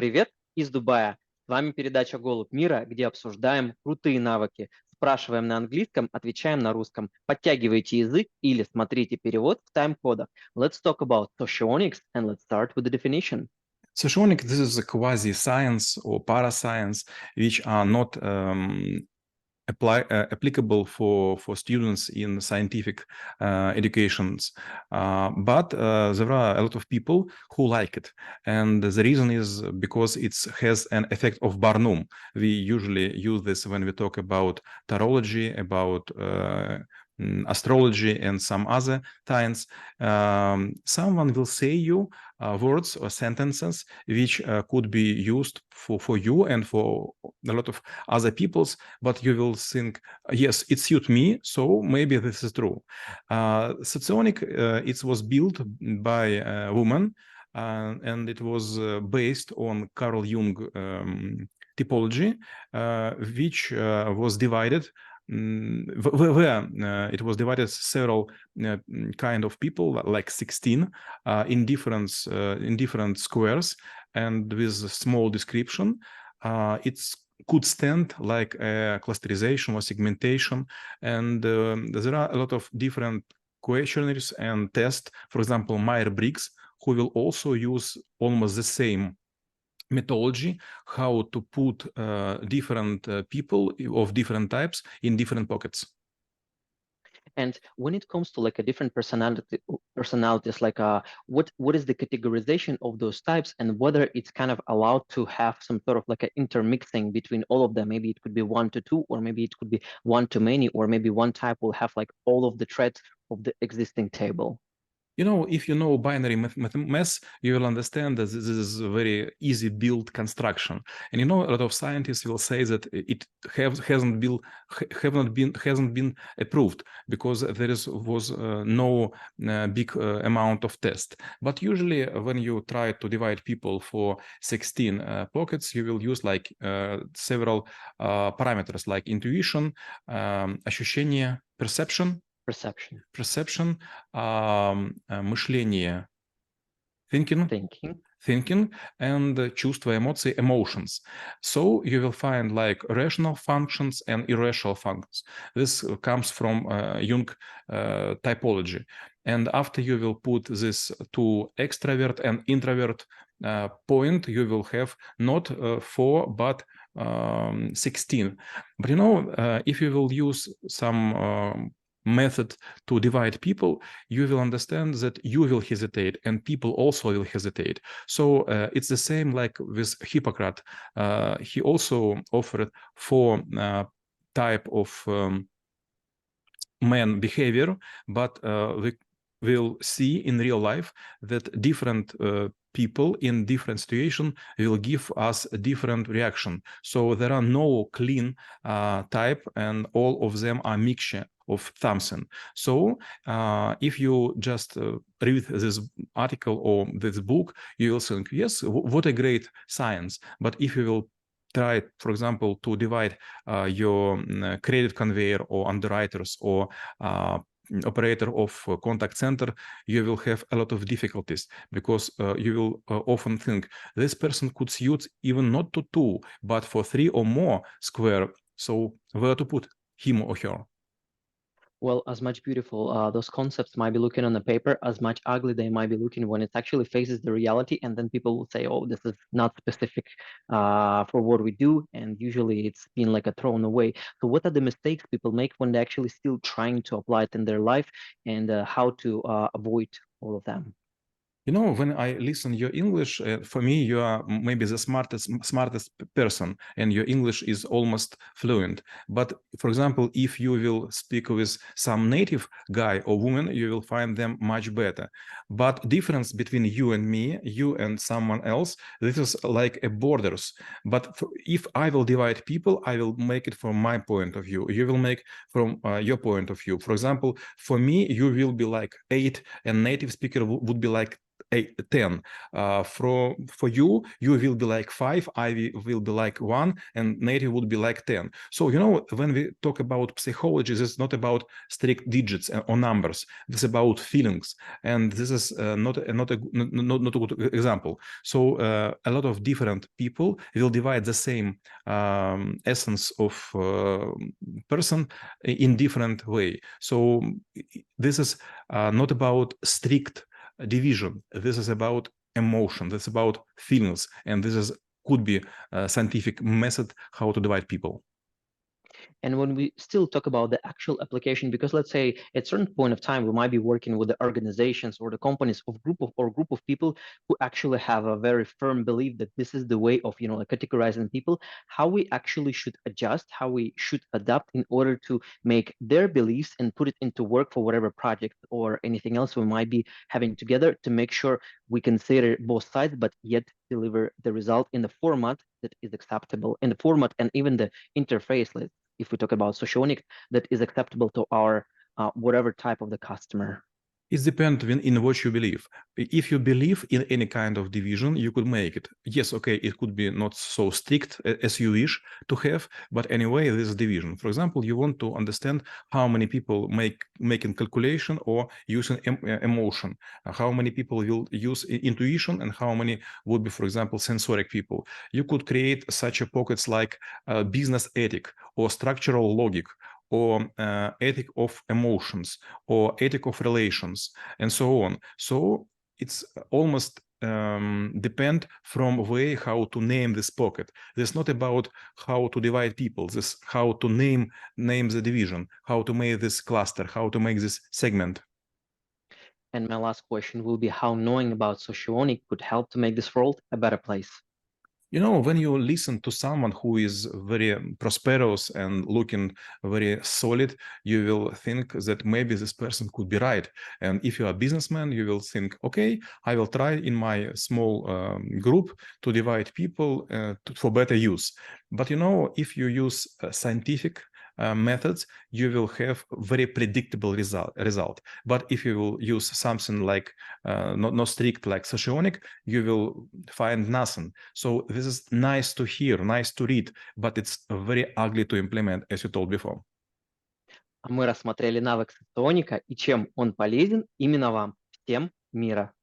Привет из Дубая. С вами передача «Голубь мира», где обсуждаем крутые навыки. Спрашиваем на английском, отвечаем на русском. Подтягивайте язык или смотрите перевод в тайм-кодах. Let's talk about socionics and let's start with the definition. Socionik, this is a quasi-science or parascience, which are not applicable for students in scientific educations. But there are a lot of people who like it. And the reason is because it has an effect of Barnum. We usually use this when we talk about tarology, about astrology and some other science. Someone will say you words or sentences which could be used for you and for a lot of other peoples, but you will think, yes, it suits me, so maybe this is true. Socionic, it was built by a woman, and it was based on Carl Jung typology, which was divided where it was divided several kind of people, like 16, in different squares, and with a small description. It could stand like a clusterization or segmentation, and there are a lot of different questionnaires and tests. For example, Myers-Briggs, who will also use almost the same methodology, how to put different people of different types in different pockets. And when it comes to like a different personalities, like what is the categorization of those types and whether it's kind of allowed to have some sort of like an intermixing between all of them? Maybe it could be 1 to 2, or maybe it could be 1 to many, or maybe one type will have like all of the traits of the existing table. You know, if you know binary math, you will understand that this is a very easy build construction. And you know, a lot of scientists will say that it hasn't been approved because there was no big amount of test. But usually, when you try to divide people for 16 pockets, you will use like several parameters like intuition, ощущение, perception, мышление, thinking, and чувства, эмоции, emotions. So you will find like rational functions and irrational functions. This comes from Jung typology. And after you will put this to extrovert and introvert point, you will have not 4, but 16. But you know, if you will use some method to divide people, you will understand that you will hesitate and people also will hesitate. So it's the same like with Hippocrates. He also offered 4 type of man behavior, but we will see in real life that different people in different situation will give us a different reaction. So there are no clean type, and all of them are mixture of something. So if you just read this article or this book, you will think, yes, what a great science. But if you will try, for example, to divide your credit conveyor or underwriters or operator of contact center, you will have a lot of difficulties because you will often think this person could suit even not to 2, but for 3 or more square. So where to put him or her? Well, as much beautiful those concepts might be looking on the paper, as much ugly they might be looking when it actually faces the reality, and then people will say, "Oh, this is not specific for what we do," and usually it's been like a thrown away. So, what are the mistakes people make when they're actually still trying to apply it in their life, and how to avoid all of them? You know, when I listen your English, for me, you are maybe the smartest person, and your English is almost fluent. But for example, if you will speak with some native guy or woman, you will find them much better. But difference between you and me, you and someone else, this is like a borders. But if I will divide people, I will make it from my point of view. You will make from your point of view. For example, for me, you will be like 8, and native speaker would be like 10. For you will be like 5, I will be like 1, and native would be like 10. So, you know, when we talk about psychology, it's not about strict digits or numbers. It's about feelings. And this is is not a good example. So a lot of different people will divide the same essence of person in different way. So this is not about strict division. This is about emotion. This is about feelings, and this is could be a scientific method how to divide people. And when we still talk about the actual application, because let's say at certain point of time we might be working with the organizations or the companies of group of people who actually have a very firm belief that this is the way of like categorizing people, how we actually should adjust, how we should adapt in order to make their beliefs and put it into work for whatever project or anything else we might be having together to make sure we consider both sides, but yet deliver the result in the format that is acceptable, in the format and even the interface, if we talk about socionik, that is acceptable to our whatever type of the customer. It depends in what you believe. If you believe in any kind of division, you could make it. Yes, okay, it could be not so strict as you wish to have, but anyway, this is division. For example, you want to understand how many people making calculation or using emotion, how many people will use intuition, and how many would be, for example, sensoric people. You could create such a pockets like business ethic or structural logic, or ethic of emotions, or ethic of relations, and so on. So it's almost depend from way how to name this pocket. This is not about how to divide people. This how to name the division, how to make this cluster, how to make this segment. And my last question will be how knowing about socionik could help to make this world a better place. You know, when you listen to someone who is very prosperous and looking very solid, you will think that maybe this person could be right. And if you are a businessman, you will think, okay, I will try in my small group to divide people for better use. But you know, if you use scientific methods, you will have very predictable result. But if you will use something like not strict like socionik, you will find nothing. So this is nice to hear, nice to read, but it's very ugly to implement, as you told before. Мы рассмотрели навык соционика и чем он полезен именно вам. Всем мира!